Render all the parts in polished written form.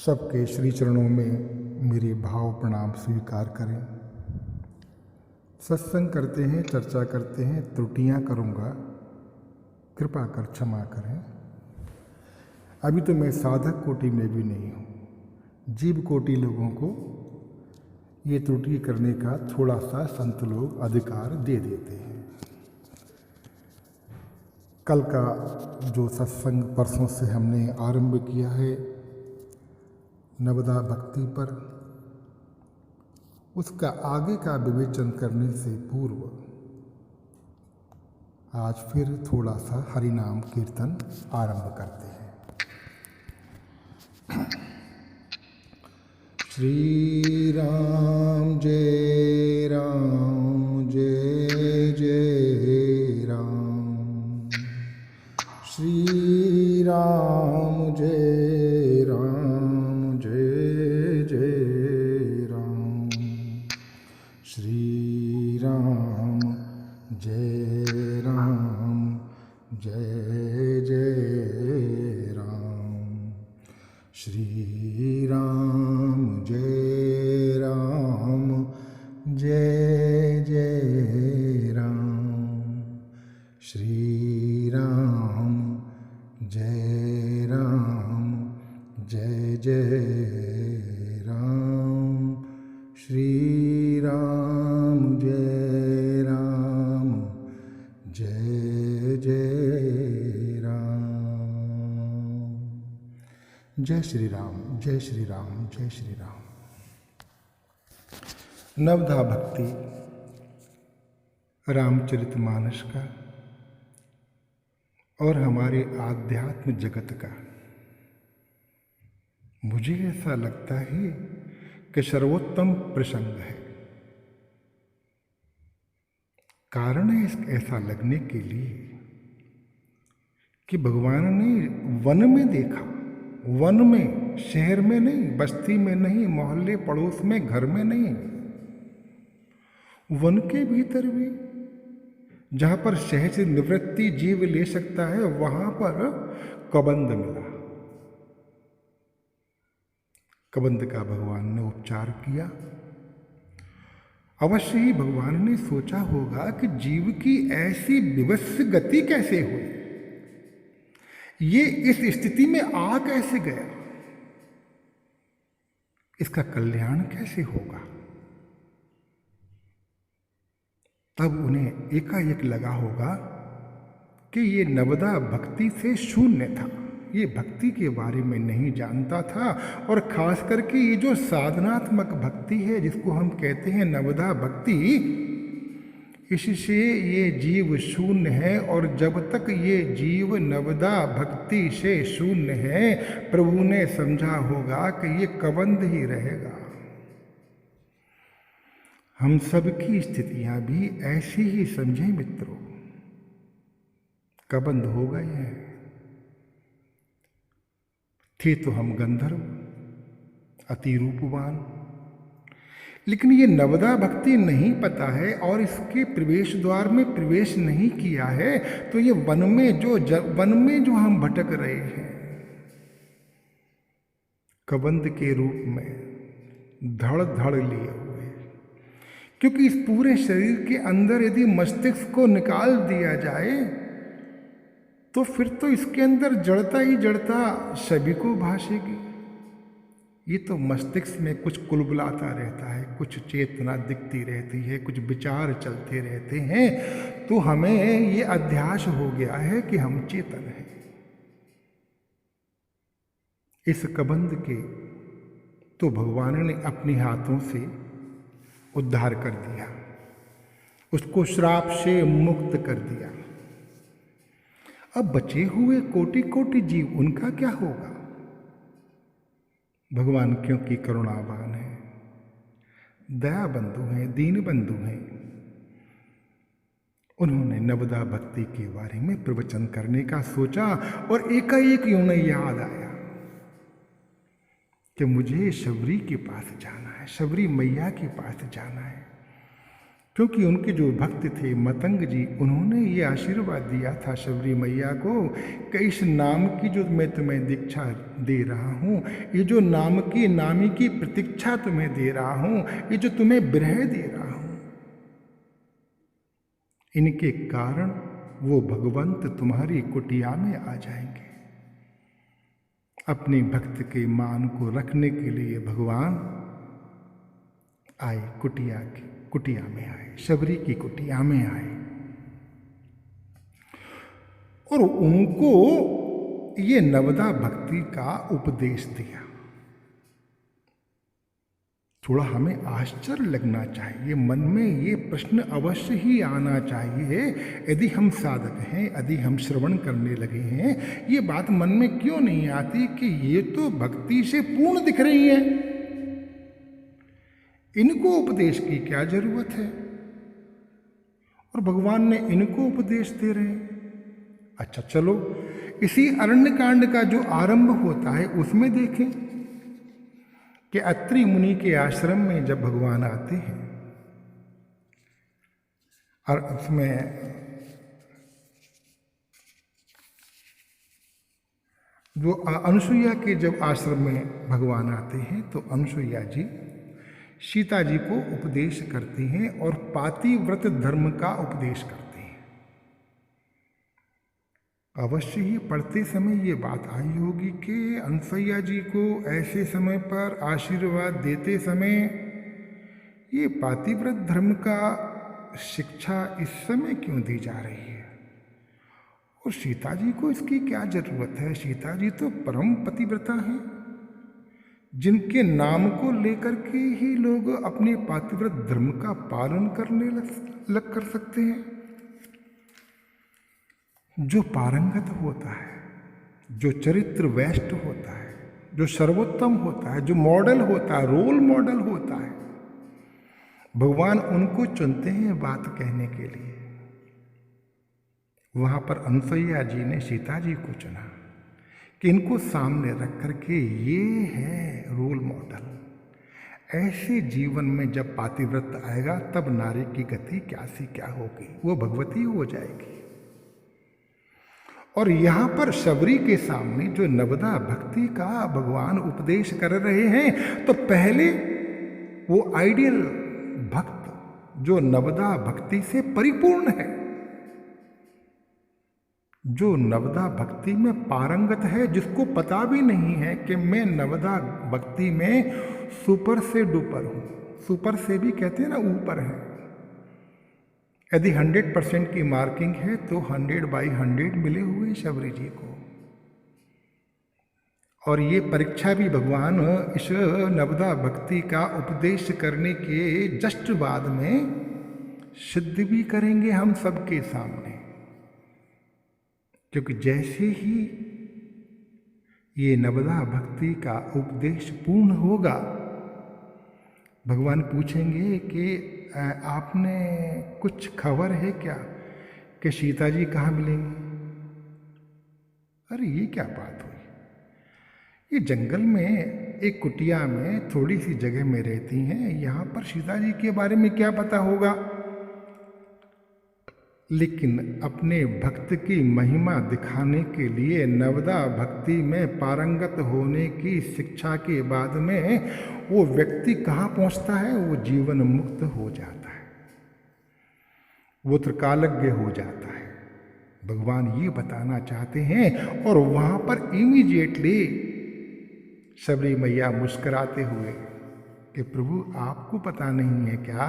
सबके श्री चरणों में मेरे भाव प्रणाम स्वीकार करें। सत्संग करते हैं, चर्चा करते हैं, त्रुटियां करूँगा, कृपा कर क्षमा करें। अभी तो मैं साधक कोटि में भी नहीं हूँ, जीव कोटि लोगों को ये त्रुटि करने का थोड़ा सा संत लोग अधिकार दे देते हैं। कल का जो सत्संग परसों से हमने आरंभ किया है नवदा भक्ति पर, उसका आगे का विवेचन करने से पूर्व आज फिर थोड़ा सा हरिनाम कीर्तन आरंभ करते हैं। श्री राम जय राम जय जय राम, श्री राम जय राम जय जय राम, श्री राम जय राम जय जय राम, श्री राम जय राम जय जय राम, श्री राम जय राम जय जय राम, श्री राम जय राम जय जय राम। जय श्री राम, जय श्री राम, जय श्री राम। नवधा भक्ति रामचरितमानस का और हमारे आध्यात्म जगत का मुझे ऐसा लगता है कि सर्वोत्तम प्रसंग है। कारण है ऐसा लगने के लिए कि भगवान ने वन में देखा, वन में, शहर में नहीं, बस्ती में नहीं, मोहल्ले पड़ोस में, घर में नहीं, वन के भीतर भी, जहां पर सहज निवृत्ति जीव ले सकता है, वहां पर कबंध मिला। कबंध का भगवान ने उपचार किया। अवश्य ही भगवान ने सोचा होगा कि जीव की ऐसी विवश गति कैसे हुई, ये इस स्थिति में आ कैसे गया, इसका कल्याण कैसे होगा। तब उन्हें एकाएक लगा होगा कि ये नवदा भक्ति से शून्य था, ये भक्ति के बारे में नहीं जानता था। और खास करके ये जो साधनात्मक भक्ति है, जिसको हम कहते हैं नवदा भक्ति, इससे ये जीव शून्य है। और जब तक ये जीव नवदा भक्ति से शून्य है, प्रभु ने समझा होगा कि ये कबंध ही रहेगा। हम सबकी स्थितियां भी ऐसी ही समझे मित्रों, कबंध हो गए हैं। थे तो हम गंधर्व, अति रूपवान, लेकिन ये नवदा भक्ति नहीं पता है और इसके प्रवेश द्वार में प्रवेश नहीं किया है, तो ये वन में जो हम भटक रहे हैं, कबंध के रूप में धड़ धड़ लिए हुए। क्योंकि इस पूरे शरीर के अंदर यदि मस्तिष्क को निकाल दिया जाए तो फिर तो इसके अंदर जड़ता ही जड़ता सभी को भासेगी। ये तो मस्तिष्क में कुछ कुलबुलाता रहता है, कुछ चेतना दिखती रहती है, कुछ विचार चलते रहते हैं, तो हमें ये अध्यास हो गया है कि हम चेतन हैं। इस कबंध के तो भगवान ने अपने हाथों से उद्धार कर दिया, उसको श्राप से मुक्त कर दिया। अब बचे हुए कोटि कोटि जीव, उनका क्या होगा। भगवान क्योंकि करुणावान है, दया बंधु हैं, दीन बंधु हैं, उन्होंने नवदा भक्ति के बारे में प्रवचन करने का सोचा और एकाएक उन्हें याद आया कि मुझे शबरी के पास जाना है, शबरी मैया के पास जाना है। क्योंकि उनके जो भक्त थे मतंग जी, उन्होंने ये आशीर्वाद दिया था शबरी मैया को कि इस नाम की जो मैं तुम्हें दीक्षा दे रहा हूँ, ये जो नाम की नामी की प्रतीक्षा तुम्हें दे रहा हूँ, ये जो तुम्हें विरह दे रहा हूँ, इनके कारण वो भगवंत तुम्हारी कुटिया में आ जाएंगे। अपने भक्त के मान को रखने के लिए भगवान आए, कुटिया में आए, शबरी की कुटिया में आए और उनको ये नवदा भक्ति का उपदेश दिया। थोड़ा हमें आश्चर्य लगना चाहिए, मन में ये प्रश्न अवश्य ही आना चाहिए, यदि हम साधक हैं, यदि हम श्रवण करने लगे हैं, ये बात मन में क्यों नहीं आती कि ये तो भक्ति से पूर्ण दिख रही है, इनको उपदेश की क्या जरूरत है, और भगवान ने इनको उपदेश दे रहे हैं। अच्छा चलो, इसी अरण्य कांड का जो आरंभ होता है उसमें देखें कि अत्रि मुनि के आश्रम में जब भगवान आते हैं और उसमें जो अनुसुईया के जब आश्रम में भगवान आते हैं तो अनुसुईया जी सीता जी को उपदेश करती हैं और पातिव्रत धर्म का उपदेश करते हैं। अवश्य ही पढ़ते समय ये बात आई होगी कि अनुसुईया जी को ऐसे समय पर आशीर्वाद देते समय ये पातिव्रत धर्म का शिक्षा इस समय क्यों दी जा रही है, और सीता जी को इसकी क्या जरूरत है। सीता जी तो परम पतिव्रता हैं, जिनके नाम को लेकर के ही लोग अपने पातिव्रत धर्म का पालन करने लग कर सकते हैं। जो पारंगत होता है, जो चरित्र वैष्ट होता है, जो सर्वोत्तम होता है, जो मॉडल होता है, रोल मॉडल होता है, भगवान उनको चुनते हैं बात कहने के लिए। वहां पर अनुसुईया जी ने सीता जी को चुना कि इनको सामने रख करके ये है रोल मॉडल। ऐसे जीवन में जब पातिव्रत आएगा तब नारी की गति क्या सी क्या होगी, वो भगवती हो जाएगी। और यहाँ पर शबरी के सामने जो नवदा भक्ति का भगवान उपदेश कर रहे हैं, तो पहले वो आइडियल भक्त जो नवदा भक्ति से परिपूर्ण है, जो नवदा भक्ति में पारंगत है, जिसको पता भी नहीं है कि मैं नवदा भक्ति में सुपर से डुपर हूं, सुपर से भी कहते हैं ना ऊपर है। यदि 100% की मार्किंग है तो 100/100 मिले हुए शबरी जी को। और ये परीक्षा भी भगवान इस नवदा भक्ति का उपदेश करने के जस्ट बाद में सिद्ध भी करेंगे हम सबके सामने। क्योंकि जैसे ही ये नवदा भक्ति का उपदेश पूर्ण होगा, भगवान पूछेंगे कि आपने कुछ खबर है क्या कि सीता जी कहाँ मिलेंगी। अरे ये क्या बात हुई, ये जंगल में एक कुटिया में थोड़ी सी जगह में रहती हैं, यहाँ पर सीता जी के बारे में क्या पता होगा। लेकिन अपने भक्त की महिमा दिखाने के लिए नवदा भक्ति में पारंगत होने की शिक्षा के बाद में वो व्यक्ति कहाँ पहुँचता है, वो जीवन मुक्त हो जाता है, वो त्रिकालज्ञ हो जाता है। भगवान ये बताना चाहते हैं। और वहाँ पर इमीडिएटली शबरी मैया मुस्कुराते हुए कि प्रभु आपको पता नहीं है क्या।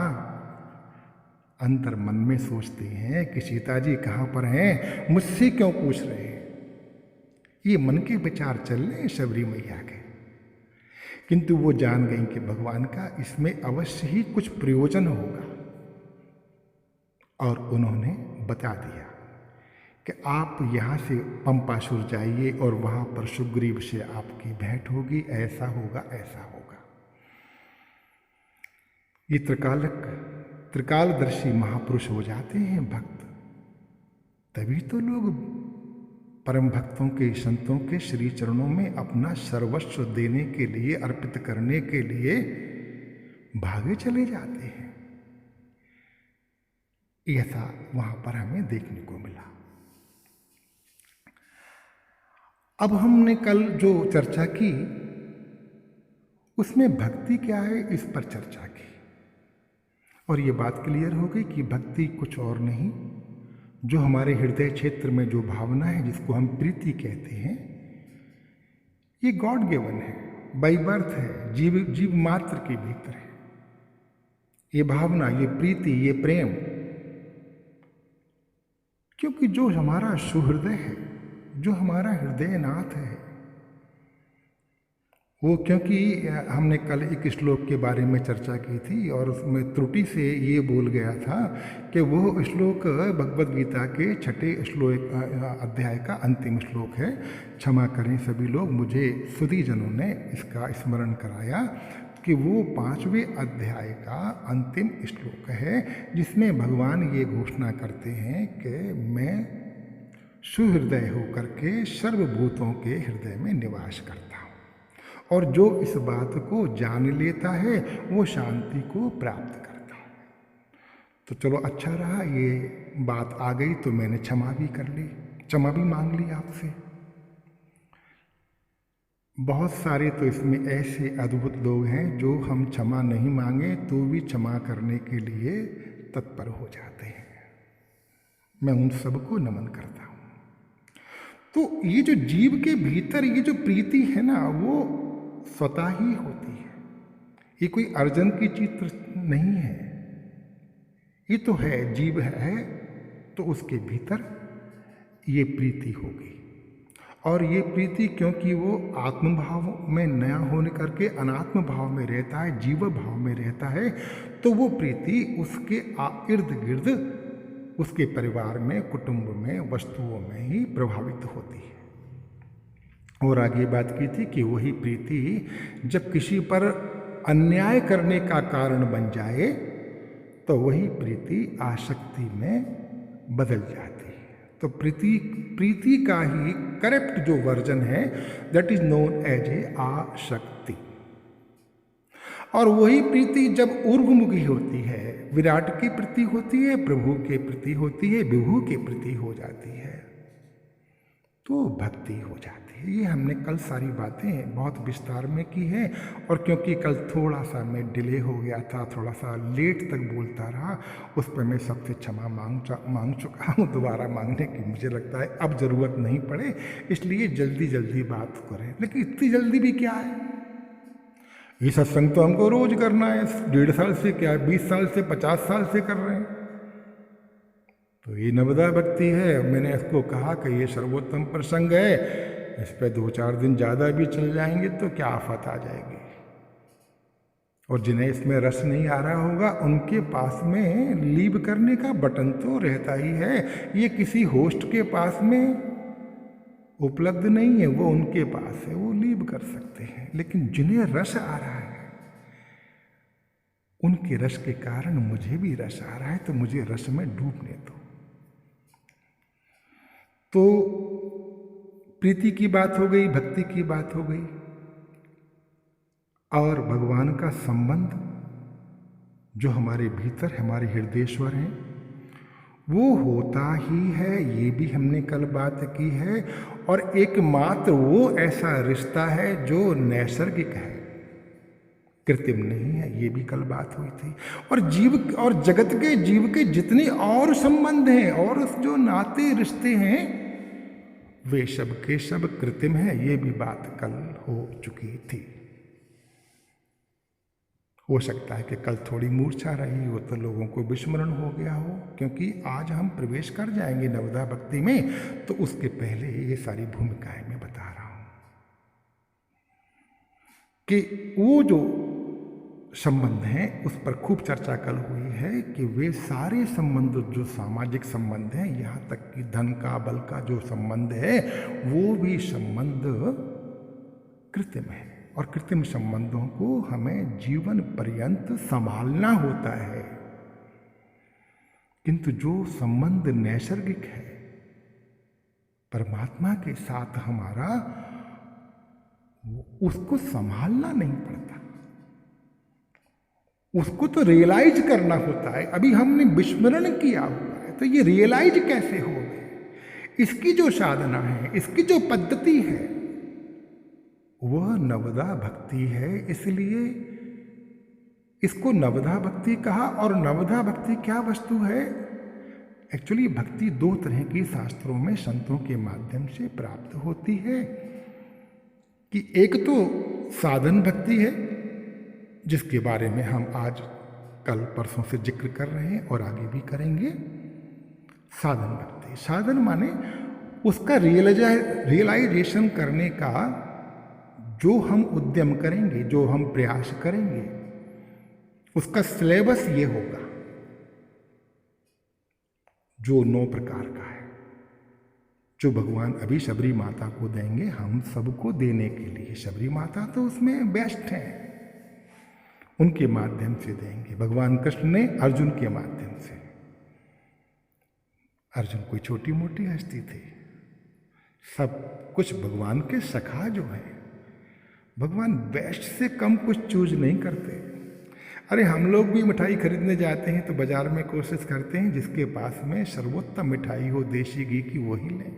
अंतर मन में सोचते हैं कि सीता जी कहाँ पर हैं, मुझसे क्यों पूछ रहे हैं। ये मन के विचार चल रहे हैं शबरी मैया के, किंतु वो जान गई कि भगवान का इसमें अवश्य ही कुछ प्रयोजन होगा। और उन्होंने बता दिया कि आप यहाँ से पंपासुर जाइए और वहाँ पर सुग्रीव से आपकी भेंट होगी, ऐसा होगा ऐसा होगा। ये त्रिकालदर्शी महापुरुष हो जाते हैं भक्त, तभी तो लोग परम भक्तों के, संतों के श्री चरणों में अपना सर्वस्व देने के लिए, अर्पित करने के लिए भागे चले जाते हैं। ऐसा वहां पर हमें देखने को मिला। अब हमने कल जो चर्चा की उसमें भक्ति क्या है इस पर चर्चा की, और ये बात क्लियर हो गई कि भक्ति कुछ और नहीं, जो हमारे हृदय क्षेत्र में जो भावना है जिसको हम प्रीति कहते हैं, ये गॉड गिवन है, बाई बर्थ है, जीव जीव मात्र के भीतर है। ये भावना, ये प्रीति, ये प्रेम, क्योंकि जो हमारा सुहृदय है, जो हमारा हृदय नाथ है, वो, क्योंकि हमने कल एक श्लोक के बारे में चर्चा की थी और उसमें त्रुटि से ये बोल गया था कि वो श्लोक भगवद गीता के 6 श्लोक अध्याय का अंतिम श्लोक है। क्षमा करें सभी लोग, मुझे सुधी जनों ने इसका स्मरण कराया कि वो 5वें अध्याय का अंतिम श्लोक है, जिसमें भगवान ये घोषणा करते हैं कि मैं सुहृदय होकर के सर्वभूतों के हृदय में निवास करता हूँ, और जो इस बात को जान लेता है वो शांति को प्राप्त करता है। तो चलो अच्छा रहा, ये बात आ गई तो मैंने क्षमा भी कर ली, क्षमा भी मांग ली आपसे। बहुत सारे तो इसमें ऐसे अद्भुत लोग हैं जो हम क्षमा नहीं मांगे तो भी क्षमा करने के लिए तत्पर हो जाते हैं। मैं उन सबको नमन करता हूँ। तो ये जो जीव के भीतर ये जो प्रीति है ना, वो स्वतः ही होती है, ये कोई अर्जन की चीज नहीं है, ये तो है, जीव है तो उसके भीतर ये प्रीति होगी। और ये प्रीति क्योंकि वो आत्मभाव में नया होने करके अनात्म भाव में रहता है, जीव भाव में रहता है, तो वो प्रीति उसके इर्द गिर्द, उसके परिवार में, कुटुंब में, वस्तुओं में ही प्रभावित होती है। और आगे बात की थी कि वही प्रीति जब किसी पर अन्याय करने का कारण बन जाए तो वही प्रीति आसक्ति में बदल जाती है। तो प्रीति का ही करेक्ट जो वर्जन है that is known as a आसक्ति। और वही प्रीति जब ऊर्ध्वमुखी होती है, विराट के प्रति होती है, प्रभु के प्रति होती है, विभु के प्रति हो जाती है, तो भक्ति हो जाती है। ये हमने कल सारी बातें बहुत विस्तार में की है, और क्योंकि कल थोड़ा सा मैं डिले हो गया था, थोड़ा सा लेट तक बोलता रहा, उस पर मैं सबसे क्षमा मांग चुका हूँ। दोबारा मांगने की मुझे लगता है अब ज़रूरत नहीं पड़े, इसलिए जल्दी जल्दी बात करें। लेकिन इतनी जल्दी भी क्या है, ये सत्संग तो हमको रोज करना है, 1.5 साल से क्या, 20 साल से, 50 साल से कर रहे हैं। तो ये नवदा भक्ति है। मैंने इसको कहा कि ये सर्वोत्तम प्रसंग है, इस पर 2-4 दिन ज़्यादा भी चल जाएंगे तो क्या आफत आ जाएगी। और जिन्हें इसमें रस नहीं आ रहा होगा उनके पास में लीव करने का बटन तो रहता ही है, ये किसी होस्ट के पास में उपलब्ध नहीं है, वो उनके पास है, वो लीव कर सकते हैं। लेकिन जिन्हें रस आ रहा है उनके रस के कारण मुझे भी रस आ रहा है, तो मुझे रस में डूबने दो। तो प्रीति की बात हो गई, भक्ति की बात हो गई, और भगवान का संबंध जो हमारे भीतर हमारे हृदयेश्वर हैं वो होता ही है, ये भी हमने कल बात की है। और एकमात्र वो ऐसा रिश्ता है जो नैसर्गिक है, कृत्रिम नहीं है, ये भी कल बात हुई थी। और जीव और जगत के जीव के जितने और संबंध हैं और जो नाते रिश्ते हैं वे सब के सब कृत्रिम है, ये भी बात कल हो चुकी थी। हो सकता है कि कल थोड़ी मूर्छा रही हो तो लोगों को विस्मरण हो गया हो, क्योंकि आज हम प्रवेश कर जाएंगे नवदा भक्ति में, तो उसके पहले ये सारी भूमिकाएं मैं बता रहा हूं कि वो जो संबंध हैं उस पर खूब चर्चा कल हुई है कि वे सारे संबंध जो सामाजिक संबंध हैं, यहाँ तक कि धन का, बल का जो संबंध है वो भी संबंध कृत्रिम है, और कृत्रिम संबंधों को हमें जीवन पर्यंत संभालना होता है। किंतु जो संबंध नैसर्गिक है परमात्मा के साथ हमारा, उसको संभालना नहीं पड़ता, उसको तो रियलाइज करना होता है। अभी हमने विस्मरण किया हुआ है, तो ये रियलाइज कैसे हो गए? इसकी जो साधना है, इसकी जो पद्धति है, वह नवदा भक्ति है। इसलिए इसको नवदा भक्ति कहा। और नवदा भक्ति क्या वस्तु है? एक्चुअली भक्ति दो तरह की शास्त्रों में संतों के माध्यम से प्राप्त होती है कि एक तो साधन भक्ति है, जिसके बारे में हम आज कल परसों से जिक्र कर रहे हैं और आगे भी करेंगे। साधन भक्ति, साधन माने उसका रियलाइजेशन करने का जो हम उद्यम करेंगे, जो हम प्रयास करेंगे, उसका सिलेबस ये होगा जो 9 प्रकार का है, जो भगवान अभी शबरी माता को देंगे हम सबको देने के लिए। शबरी माता तो उसमें बेस्ट है, उनके माध्यम से देंगे। भगवान कृष्ण ने अर्जुन के माध्यम से। अर्जुन कोई छोटी मोटी हस्ती थी, सब कुछ भगवान के सखा जो है। भगवान बेस्ट से कम कुछ चूज नहीं करते। अरे हम लोग भी मिठाई खरीदने जाते हैं तो बाजार में कोशिश करते हैं जिसके पास में सर्वोत्तम मिठाई हो, देशी घी की, वही लें।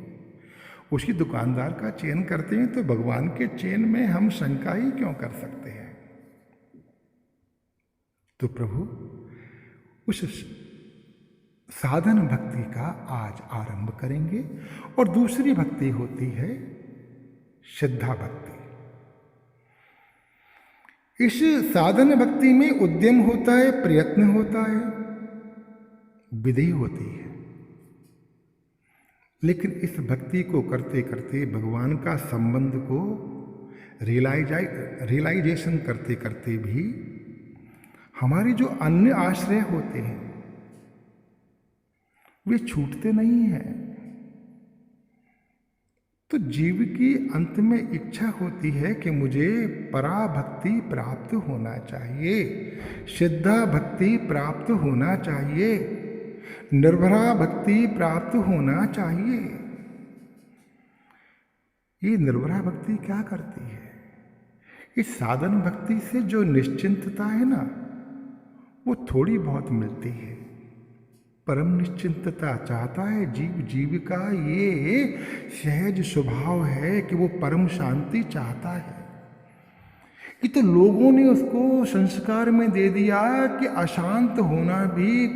उसी दुकानदार का चयन करते हैं, तो भगवान के चयन में हम शंका ही क्यों कर सकते हैं? तो प्रभु उस साधन भक्ति का आज आरंभ करेंगे। और दूसरी भक्ति होती है श्रद्धा भक्ति। इस साधन भक्ति में उद्यम होता है, प्रयत्न होता है, विधि होती है। लेकिन इस भक्ति को करते करते भगवान का संबंध को रियलाइजेशन करते करते भी हमारे जो अन्य आश्रय होते हैं वे छूटते नहीं हैं। तो जीव की अंत में इच्छा होती है कि मुझे पराभक्ति प्राप्त होना चाहिए, श्रद्धा भक्ति प्राप्त होना चाहिए, निर्भरा भक्ति प्राप्त होना चाहिए। ये निर्भरा भक्ति क्या करती है? इस साधन भक्ति से जो निश्चिंतता है ना, वो थोड़ी बहुत मिलती है। परम निश्चिंतता चाहता है जीव। जीव का ये सहज स्वभाव है कि वो परम शांति चाहता है। कि तो लोगों ने उसको संस्कार में दे दिया कि अशांत होना भी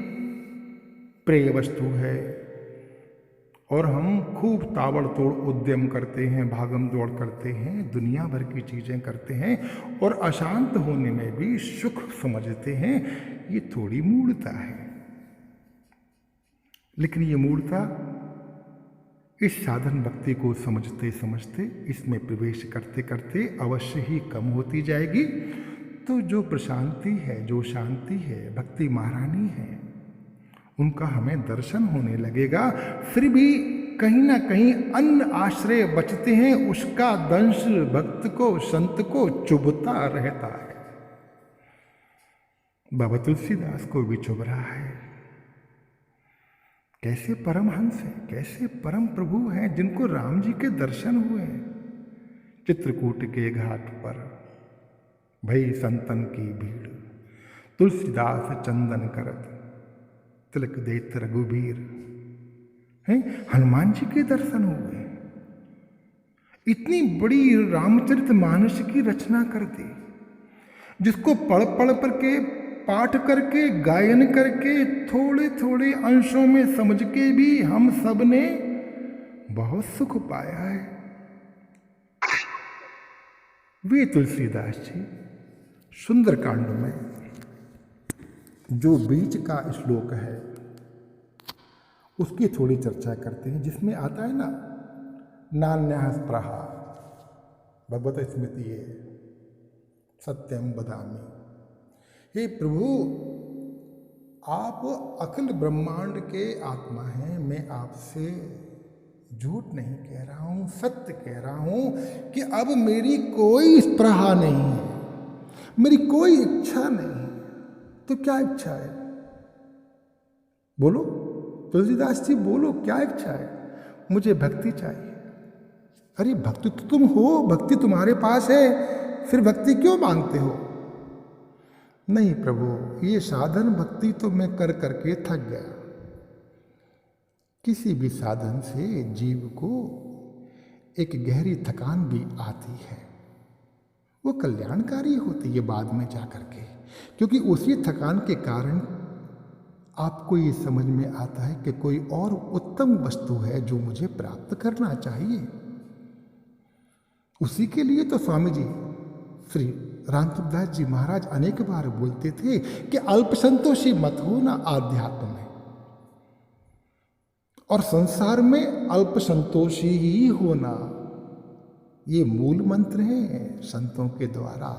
प्रिय वस्तु है, और हम खूब ताबड़तोड़ उद्यम करते हैं, भागम दौड़ करते हैं, दुनिया भर की चीजें करते हैं, और अशांत होने में भी सुख समझते हैं। ये थोड़ी मूढ़ता है। लेकिन ये मूढ़ता इस साधन भक्ति को समझते समझते, इसमें प्रवेश करते करते अवश्य ही कम होती जाएगी। तो जो प्रशांति है, जो शांति है, भक्ति महारानी है, उनका हमें दर्शन होने लगेगा। फिर भी कहीं ना कहीं अन्य आश्रय बचते हैं, उसका दंश भक्त को, संत को चुभता रहता है। बाबा तुलसीदास को भी चुभ रहा है। कैसे परमहंस हैं, कैसे परम प्रभु हैं, जिनको राम जी के दर्शन हुए हैं। चित्रकूट के घाट पर भई संतन की भीड़, तुलसीदास चंदन करत, तिलक देत रघुबीर। हैं, हनुमान जी के दर्शन हुए। इतनी बड़ी रामचरितमानस की रचना कर दी, जिसको पढ़ पढ़ पर के, पाठ करके, गायन करके, थोड़े थोड़े अंशों में समझ के भी हम सब ने बहुत सुख पाया है। वे तुलसीदास जी सुंदरकांड में जो बीच का श्लोक है उसकी थोड़ी चर्चा करते हैं, जिसमें आता है ना, नान्यः स्पृहा भगवत स्मृति है, सत्यम बदामी। हे प्रभु, आप अखिल ब्रह्मांड के आत्मा हैं। मैं आपसे झूठ नहीं कह रहा हूं, सत्य कह रहा हूं कि अब मेरी कोई स्पृहा नहीं है, मेरी कोई इच्छा नहीं है। तो क्या इच्छा है? बोलो तुलसीदास जी, बोलो क्या इच्छा है? मुझे भक्ति चाहिए। अरे भक्ति तो तुम हो, भक्ति तुम्हारे पास है, फिर भक्ति क्यों मांगते हो? नहीं प्रभु, ये साधन भक्ति तो मैं कर करके थक गया। किसी भी साधन से जीव को एक गहरी थकान भी आती है, वो कल्याणकारी होती है बाद में जा कर के, क्योंकि उसी थकान के कारण आपको ये समझ में आता है कि कोई और उत्तम वस्तु है जो मुझे प्राप्त करना चाहिए। उसी के लिए तो स्वामी जी श्री रामचंद्रदास जी महाराज अनेक बार बोलते थे कि अल्प संतोषी मत हो ना आध्यात्म में, और संसार में अल्प संतोषी ही होना, ये मूल मंत्र है संतों के द्वारा,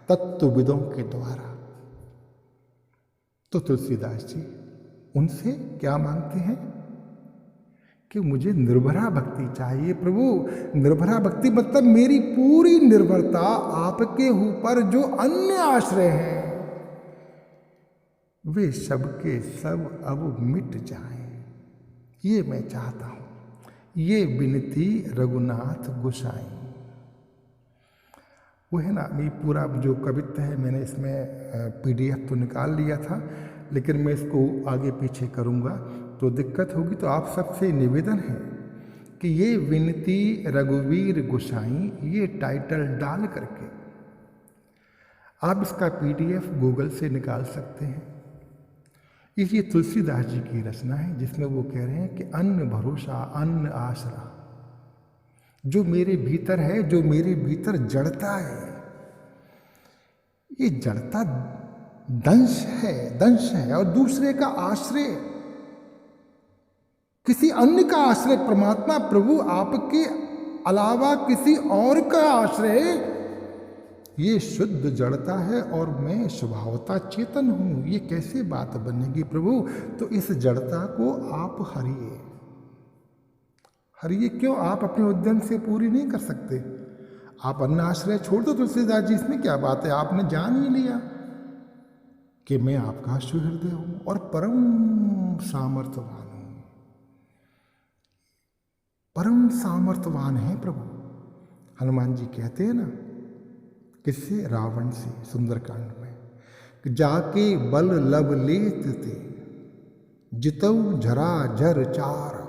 तत्वविदों के द्वारा। तो तुलसीदास जी उनसे क्या मांगते हैं कि मुझे निर्भरा भक्ति चाहिए प्रभु। निर्भरा भक्ति मतलब मेरी पूरी निर्भरता आपके ऊपर, जो अन्य आश्रय हैं वे सब के सब अब मिट जाएं, ये मैं चाहता हूं। ये विनती रघुनाथ गोसाई। वो है ना, ये पूरा जो कविता है मैंने इसमें PDF तो निकाल लिया था, लेकिन मैं इसको आगे पीछे करूँगा तो दिक्कत होगी। तो आप सबसे निवेदन है कि ये विनती रघुवीर गोसाई, ये टाइटल डाल करके आप इसका PDF गूगल से निकाल सकते हैं। ये तुलसीदास जी की रचना है जिसमें वो कह रहे हैं कि अन्न भरोसा अन्न आसरा, जो मेरे भीतर है, जो मेरे भीतर जड़ता है, ये जड़ता दंश है और दूसरे का आश्रय, किसी अन्य का आश्रय, परमात्मा प्रभु आपके अलावा किसी और का आश्रय, ये शुद्ध जड़ता है और मैं स्वभावता चेतन हूं। ये कैसे बात बनेगी प्रभु? तो इस जड़ता को आप हरिए। हरिए क्यों? आप अपने उद्यम से पूरी नहीं कर सकते। आप अन्य आश्रय छोड़ दो तुलसीदास जी, इसमें क्या बात है? आपने जान ही लिया कि मैं आपका सुहृदय हूं और परम सामर्थ्यवान हूं। परम सामर्थ्यवान है प्रभु। हनुमान जी कहते हैं ना, किससे? रावण से, सुंदरकांड में, जाके बल लब लेत ते जितऊ झरा झर चार।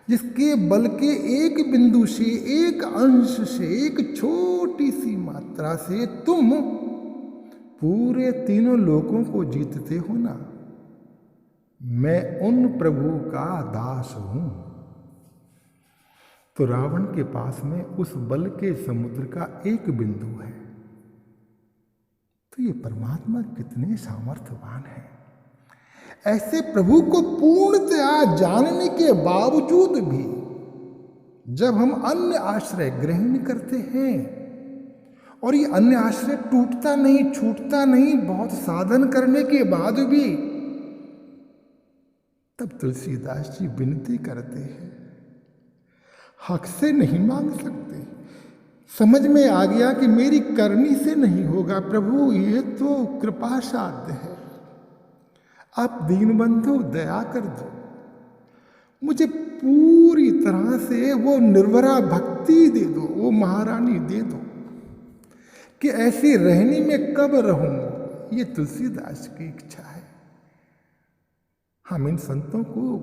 जिसके बल के एक बिंदु से, एक अंश से, एक छोटी सी मात्रा से तुम पूरे तीनों लोकों को जीतते हो ना, मैं उन प्रभु का दास हूं। तो रावण के पास में उस बल के समुद्र का एक बिंदु है। तो ये परमात्मा कितने सामर्थ्यवान है। ऐसे प्रभु को पूर्णतया जानने के बावजूद भी जब हम अन्य आश्रय ग्रहण करते हैं, और ये अन्य आश्रय टूटता नहीं, छूटता नहीं, बहुत साधन करने के बाद भी, तब तुलसीदास जी विनती करते हैं, हक से नहीं मांग सकते। समझ में आ गया कि मेरी करनी से नहीं होगा प्रभु, ये तो कृपा साध्य है। आप दीनबंधु दया कर दो, मुझे पूरी तरह से वो निर्भरा भक्ति दे दो, वो महारानी दे दो कि ऐसी रहनी में कब रहूं। ये तुलसीदास की इच्छा है। हम इन संतों को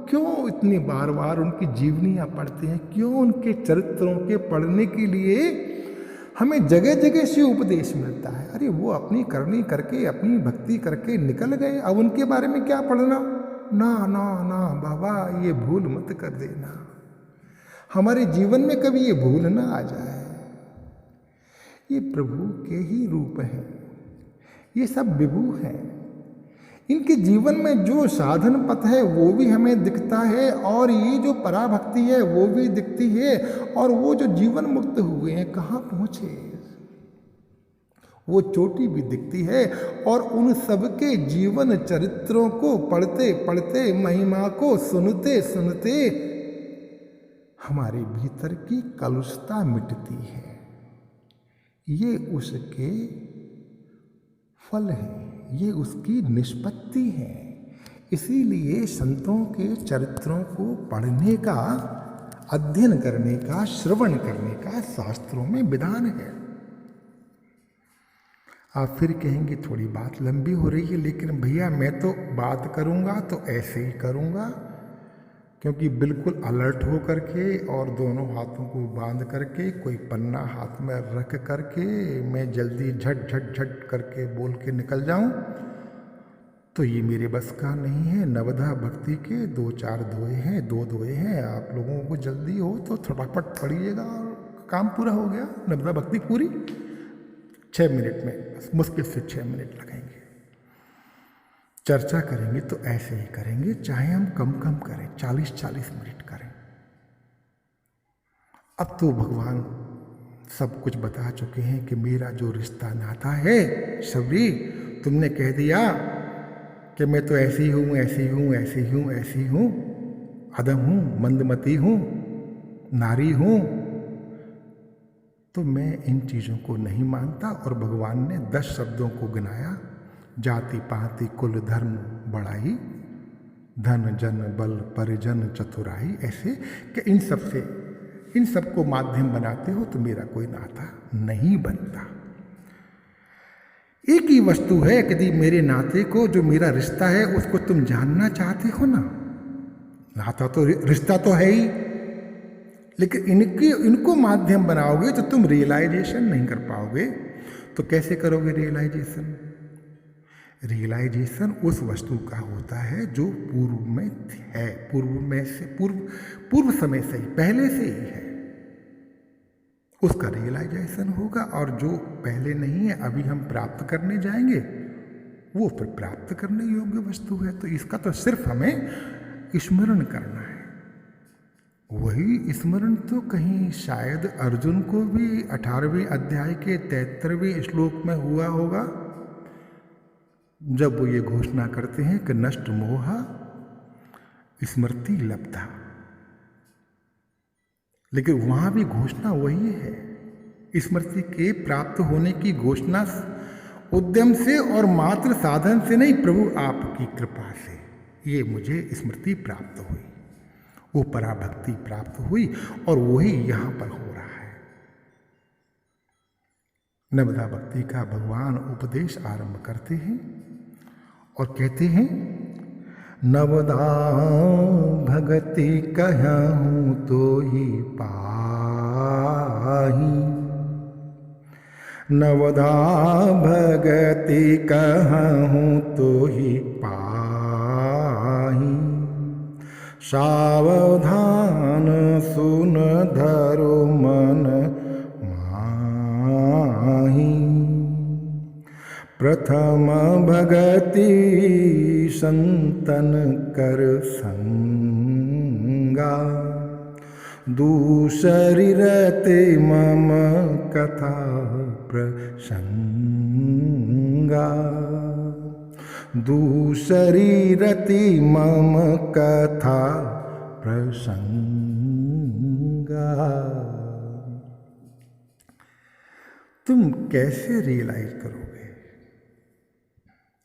क्यों इतनी बार बार उनकी जीवनियां पढ़ते हैं? क्यों उनके चरित्रों के पढ़ने के लिए हमें जगह जगह से उपदेश मिलता है? अरे वो अपनी करनी करके, अपनी भक्ति करके निकल गए, अब उनके बारे में क्या पढ़ना? ना ना ना बाबा, ये भूल मत कर देना। हमारे जीवन में कभी ये भूल ना आ जाए। ये प्रभु के ही रूप हैं, ये सब विभू हैं। इनके जीवन में जो साधन पथ है वो भी हमें दिखता है, और ये जो पराभक्ति है वो भी दिखती है, और वो जो जीवन मुक्त हुए हैं कहाँ पहुंचे, वो चोटी भी दिखती है। और उन सबके जीवन चरित्रों को पढ़ते पढ़ते, महिमा को सुनते सुनते हमारे भीतर की कलुषता मिटती है। ये उसके फल है, ये उसकी निष्पत्ति है। इसीलिए संतों के चरित्रों को पढ़ने का, अध्ययन करने का, श्रवण करने का शास्त्रों में विधान है। आप फिर कहेंगे थोड़ी बात लंबी हो रही है, लेकिन भैया मैं तो बात करूँगा तो ऐसे ही करूँगा, क्योंकि बिल्कुल अलर्ट हो करके और दोनों हाथों को बांध करके कोई पन्ना हाथ में रख करके मैं जल्दी झट झट झट करके बोल के निकल जाऊं तो ये मेरे बस का नहीं है। नवधा भक्ति के 2-4 दोहे हैं, 2 दोहे हैं। आप लोगों को जल्दी हो तो फटाफट पढ़िएगा और काम पूरा हो गया। नवधा भक्ति पूरी 6 मिनट में, बस मुश्किल से 6 मिनट लगेंगे। चर्चा करेंगे तो ऐसे ही करेंगे, चाहे हम कम कम करें, 40-40 मिनट करें। अब तो भगवान सब कुछ बता चुके हैं कि मेरा जो रिश्ता नाता है, शबरी तुमने कह दिया कि मैं तो ऐसी हूँ, ऐसी हूँ, ऐसी हूँ, ऐसी हूँ, अधम हूँ, मंदमती हूँ, नारी हूँ, तो मैं इन चीज़ों को नहीं मानता। और भगवान ने 10 शब्दों को गिनाया, जाति पाति कुल धर्म बड़ाई, धन जन बल परिजन चतुराई, ऐसे कि इन सब को माध्यम बनाते हो तो मेरा कोई नाता नहीं बनता। एक ही वस्तु है, यदि मेरे नाते को, जो मेरा रिश्ता है, उसको तुम जानना चाहते हो ना, नाता तो रिश्ता तो है ही, लेकिन इनको माध्यम बनाओगे तो तुम रियलाइजेशन नहीं कर पाओगे। तो कैसे करोगे रियलाइजेशन? रियलाइजेशन उस वस्तु का होता है जो पूर्व में है, पूर्व समय से ही, पहले से ही है, उसका रियलाइजेशन होगा। और जो पहले नहीं है, अभी हम प्राप्त करने जाएंगे, वो फिर प्राप्त करने योग्य वस्तु है। तो इसका तो सिर्फ हमें स्मरण करना है। वही स्मरण तो कहीं शायद अर्जुन को भी 18वें अध्याय के 73वें श्लोक में हुआ होगा, जब वो ये घोषणा करते हैं कि नष्ट मोह स्मृति लब्धा। लेकिन वहां भी घोषणा वही है, स्मृति के प्राप्त होने की घोषणा उद्यम से और मात्र साधन से नहीं, प्रभु आपकी कृपा से ये मुझे स्मृति प्राप्त हुई, वो पराभक्ति प्राप्त हुई, और वही यहां पर हो रहा है। नवधा भक्ति का भगवान उपदेश आरंभ करते हैं और कहते हैं, नवदा भगति कहूँ तो ही पाही, नवदा भगति कहूँ तो ही पाही, सावधान सुन धरो मन माही, प्रथम भगति संतन कर संगा, दूसरी रते मम कथा प्रसंगा, दूसरी रति मम कथा प्रसंगा। तुम कैसे रियलाइज करोगे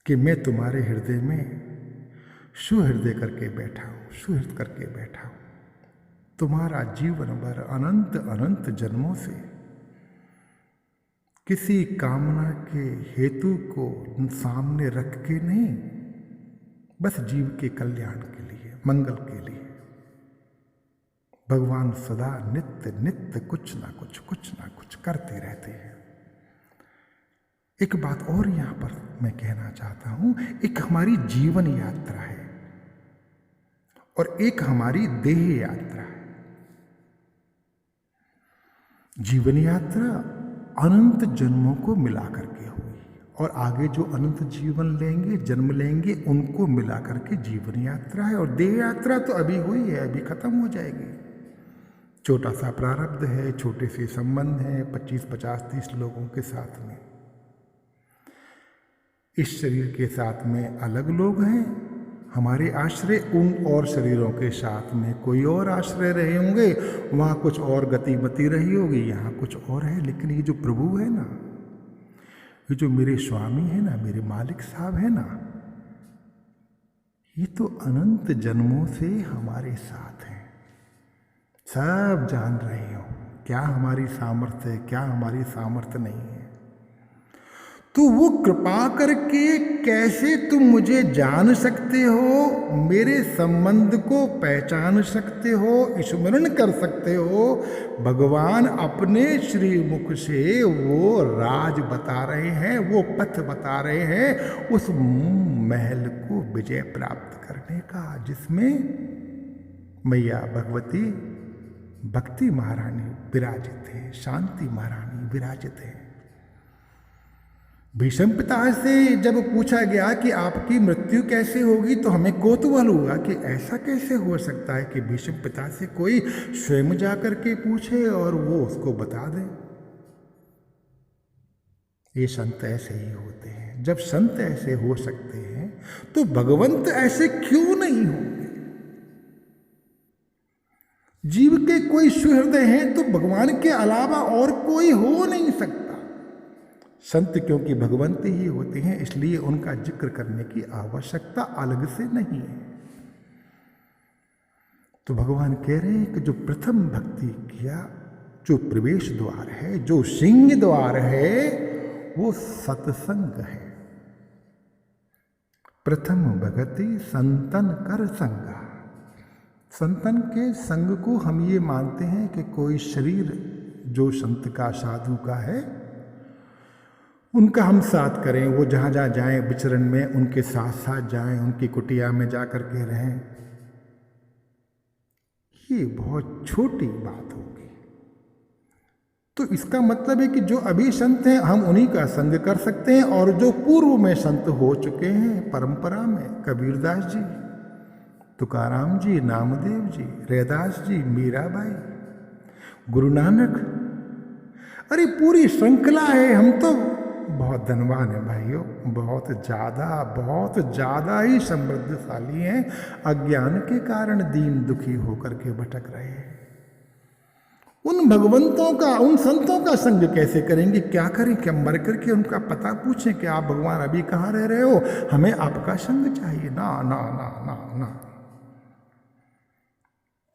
कि मैं तुम्हारे हृदय में सुहृदय करके बैठा हूँ, सुहृद करके बैठा हूँ, तुम्हारा जीवन भर अनंत अनंत जन्मों से किसी कामना के हेतु को सामने रख के नहीं, बस जीव के कल्याण के लिए, मंगल के लिए भगवान सदा नित्य नित्य कुछ ना कुछ करते रहते हैं। एक बात और यहां पर मैं कहना चाहता हूं, एक हमारी जीवन यात्रा है और एक हमारी देह यात्रा है। जीवन यात्रा अनंत जन्मों को मिला करके हुई, और आगे जो अनंत जीवन लेंगे, जन्म लेंगे, उनको मिला करके जीवन यात्रा है। और देह यात्रा तो अभी हुई है, अभी खत्म हो जाएगी। छोटा सा प्रारब्ध है, छोटे से संबंध है 25, 50, 30 लोगों के साथ में। इस शरीर के साथ में अलग लोग हैं, हमारे आश्रय उन और शरीरों के साथ में कोई और आश्रय रहे होंगे, वहाँ कुछ और गतिमति रही होगी, यहाँ कुछ और है। लेकिन ये जो प्रभु है ना, ये जो मेरे स्वामी है ना, मेरे मालिक साहब है ना, ये तो अनंत जन्मों से हमारे साथ हैं। सब जान रहे हो क्या हमारी सामर्थ्य है, क्या हमारी सामर्थ्य नहीं है। तो वो कृपा करके कैसे तुम मुझे जान सकते हो, मेरे संबंध को पहचान सकते हो, स्मरण कर सकते हो। भगवान अपने श्रीमुख से वो राज बता रहे हैं, वो पथ बता रहे हैं उस महल को विजय प्राप्त करने का, जिसमें मैया भगवती भक्ति महारानी विराजित है, शांति महारानी विराजित है। भीष्म पिता से जब पूछा गया कि आपकी मृत्यु कैसे होगी, तो हमें कौतूहल हुआ कि ऐसा कैसे हो सकता है कि भीष्म पिता से कोई स्वयं जाकर के पूछे और वो उसको बता दे। ये संत ऐसे ही होते हैं। जब संत ऐसे हो सकते हैं तो भगवंत ऐसे क्यों नहीं होंगे? जीव के कोई सुहृदय हैं तो भगवान के अलावा और कोई हो नहीं सकता। संत क्योंकि भगवंत ही होते हैं, इसलिए उनका जिक्र करने की आवश्यकता अलग से नहीं है। तो भगवान कह रहे हैं कि जो प्रथम भक्ति किया, जो प्रवेश द्वार है, जो सिंह द्वार है, वो सत्संग है। प्रथम भगति संतन कर संगा। संतन के संग को हम ये मानते हैं कि कोई शरीर जो संत का, साधु का है, उनका हम साथ करें, वो जहाँ जहाँ जाएं विचरण में उनके साथ साथ जाएं, उनकी कुटिया में जा कर के रहें। ये बहुत छोटी बात होगी। तो इसका मतलब है कि जो अभी संत हैं हम उन्हीं का संग कर सकते हैं, और जो पूर्व में संत हो चुके हैं परंपरा में, कबीरदास जी, तुकाराम जी, नामदेव जी, रैदास जी, मीराबाई, गुरु नानक, अरे पूरी श्रृंखला है। हम तो बहुत धनवान है भाइयों, बहुत ज़्यादा ही समृद्धशाली हैं। अज्ञान के कारण दीन दुखी होकर के भटक रहे हैं। उन भगवंतों का, उन संतों का संग कैसे करेंगे? क्या करें? क्या मर करके उनका पता पूछें कि आप भगवान अभी कहाँ रह रहे हो, हमें आपका संग चाहिए? ना ना ना ना ना।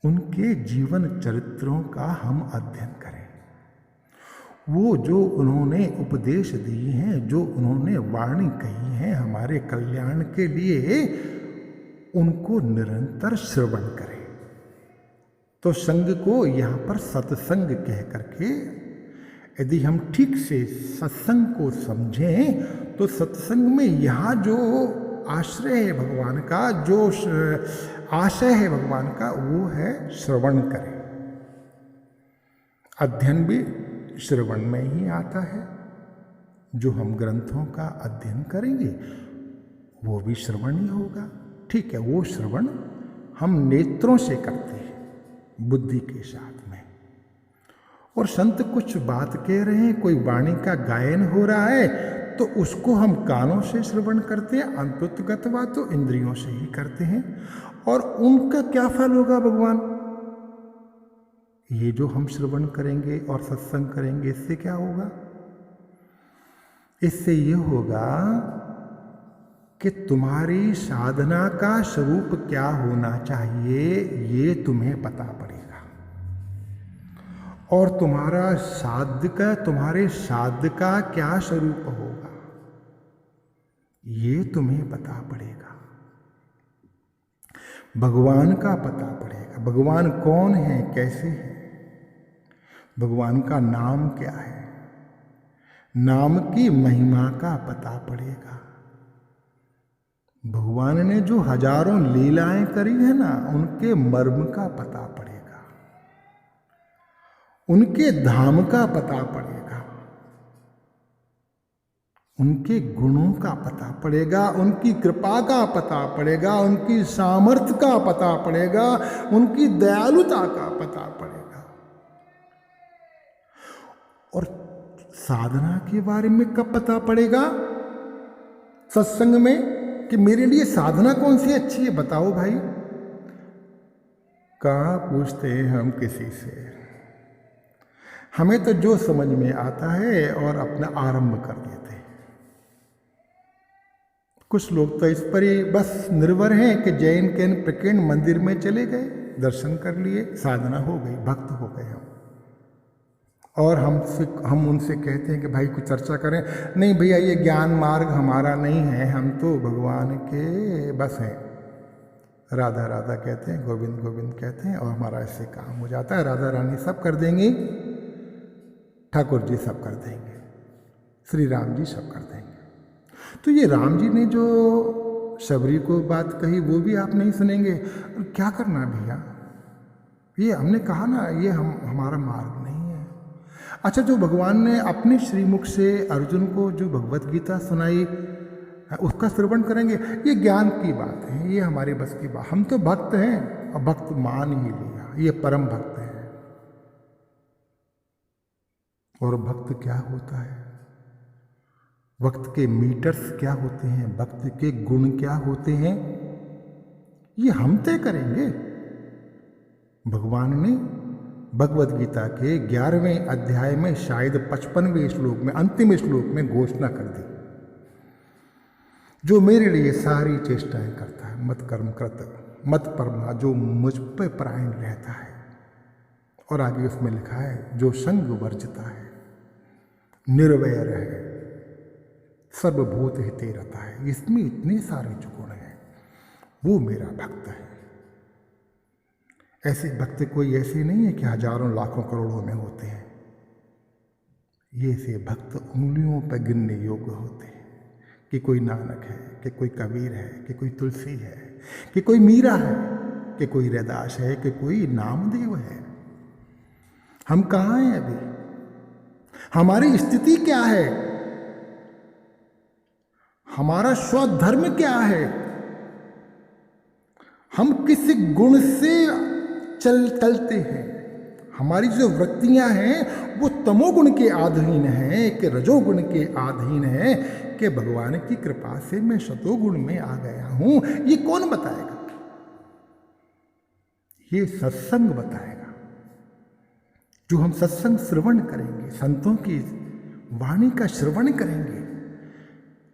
उनके जीवन चरित्रों का हम अध्ययन करें। वो जो उन्होंने उपदेश दिए हैं, जो उन्होंने वाणी कही है हमारे कल्याण के लिए, उनको निरंतर श्रवण करें। तो संग को यहाँ पर सत्संग कह करके, यदि हम ठीक से सत्संग को समझें तो सत्संग में यहाँ जो आश्रय है भगवान का, जो आशय है भगवान का, वो है श्रवण करें। अध्ययन भी श्रवण में ही आता है। जो हम ग्रंथों का अध्ययन करेंगे वो भी श्रवण ही होगा। ठीक है, वो श्रवण हम नेत्रों से करते हैं, बुद्धि के साथ में। और संत कुछ बात कह रहे हैं, कोई वाणी का गायन हो रहा है, तो उसको हम कानों से श्रवण करते हैं, अंतुतगतवा तो इंद्रियों से ही करते हैं। और उनका क्या फल होगा भगवान? ये जो हम श्रवण करेंगे और सत्संग करेंगे, इससे क्या होगा? इससे ये होगा कि तुम्हारी साधना का स्वरूप क्या होना चाहिए ये तुम्हें पता पड़ेगा, और तुम्हारा साध्य का, तुम्हारे साध्य का क्या स्वरूप होगा ये तुम्हें पता पड़ेगा। भगवान का पता पड़ेगा। भगवान कौन है, कैसे है, भगवान का नाम क्या है, नाम की महिमा का पता पड़ेगा। भगवान ने जो हजारों लीलाएं करी है ना, उनके मर्म का पता पड़ेगा, उनके धाम का पता पड़ेगा, उनके गुणों का पता पड़ेगा, उनकी कृपा का पता पड़ेगा, उनकी सामर्थ्य का पता पड़ेगा, उनकी दयालुता का पता पड़ेगा। और साधना के बारे में कब पता पड़ेगा? सत्संग में, कि मेरे लिए साधना कौन सी अच्छी है, बताओ भाई। कहाँ पूछते हैं हम किसी से, हमें तो जो समझ में आता है और अपना आरंभ कर देते हैं। कुछ लोग तो इस पर ही बस निर्भर हैं कि जैन के प्रकीर्ण मंदिर में चले गए, दर्शन कर लिए, साधना हो गई, भक्त हो गए हम। और हम उनसे कहते हैं कि भाई कुछ चर्चा करें, नहीं भैया ये ज्ञान मार्ग हमारा नहीं है, हम तो भगवान के बस हैं। राधा राधा कहते हैं, गोविंद गोविंद कहते हैं, और हमारा ऐसे काम हो जाता है। राधा रानी सब कर देंगी, ठाकुर जी सब कर देंगे, श्री राम जी सब कर देंगे। तो ये राम जी ने जो शबरी को बात कही वो भी आप नहीं सुनेंगे, क्या करना भैया, ये हमने कहा ना, ये हमारा मार्ग नहीं है। अच्छा, जो भगवान ने अपने श्रीमुख से अर्जुन को जो भगवत गीता सुनाई उसका श्रवण करेंगे, ये ज्ञान की बात है, ये हमारी बस की बात। हम तो भक्त हैं और भक्त मान ही लिया, ये परम भक्त है। और भक्त क्या होता है, भक्त के मीटर्स क्या होते हैं, भक्त के गुण क्या होते हैं, ये हम तय करेंगे। भगवान ने भगवत गीता के 11वें अध्याय में शायद 55वें श्लोक में, अंतिम श्लोक में घोषणा कर दी, जो मेरे लिए सारी चेष्टाएं करता है, मत कर्म कृत मत परमा, जो मुझ पर परायण रहता है। और आगे उसमें लिखा है, जो संग वर्जता है, निर्वैर है, सर्वभूत हिते रहता है। इसमें इतने सारे जो गुण हैं, वो मेरा भक्त है। ऐसे भक्त कोई ऐसे नहीं है कि हजारों लाखों करोड़ों में होते हैं। ये से भक्त उंगलियों पर गिनने योग्य होते हैं, कि कोई नानक है, कि कोई कबीर है, कि कोई तुलसी है, कि कोई मीरा है, कि कोई रैदास है, कि कोई नामदेव है। हम कहाँ हैं अभी, हमारी स्थिति क्या है, हमारा स्वधर्म क्या है, हम किस गुण से चलते हैं। हमारी जो वृत्तियां हैं वो तमोगुण के अधीन हैं कि रजोगुण के अधीन है, कि भगवान की कृपा से मैं शतोगुण में आ गया हूं, ये कौन बताएगा, ये सत्संग बताएगा। जो हम सत्संग श्रवण करेंगे, संतों की वाणी का श्रवण करेंगे,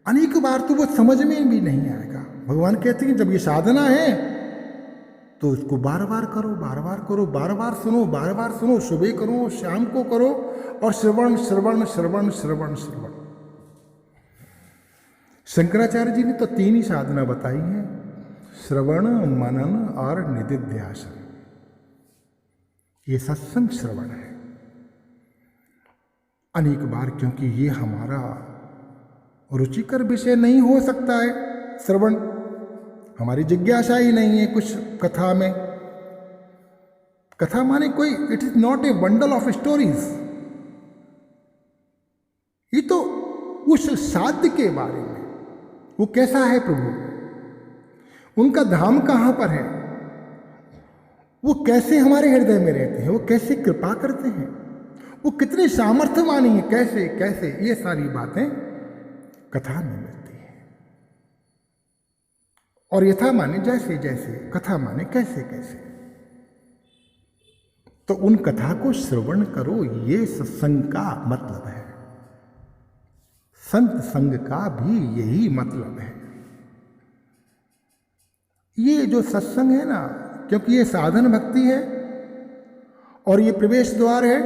अनेक बार तो वो समझ में भी नहीं आएगा। भगवान कहते हैं जब ये साधना है तो इसको बार बार करो, बार बार करो, बार बार सुनो, बार बार सुनो, सुबह करो, शाम को करो, और श्रवण श्रवण श्रवण श्रवण श्रवण। शंकराचार्य जी ने तो 3 ही साधना बताई हैं, श्रवण, मनन और निदिध्यासन। ये सत्संग श्रवण है अनेक बार, क्योंकि ये हमारा रुचिकर विषय नहीं हो सकता है श्रवण, हमारी जिज्ञासा ही नहीं है कुछ कथा में। कथा माने कोई, it is not a bundle of stories. ये तो उस साध्य के बारे में, वो कैसा है प्रभु, उनका धाम कहां पर है, वो कैसे हमारे हृदय में रहते हैं, वो कैसे कृपा करते हैं, वो कितने सामर्थ्यवानी है, कैसे कैसे, ये सारी बातें कथा में मिलती है। और यथा माने जैसे जैसे, कथा माने कैसे कैसे। तो उन कथा को श्रवण करो, ये सत्संग का मतलब है। संत संग का भी यही मतलब है। ये जो सत्संग है ना, क्योंकि ये साधन भक्ति है और ये प्रवेश द्वार है,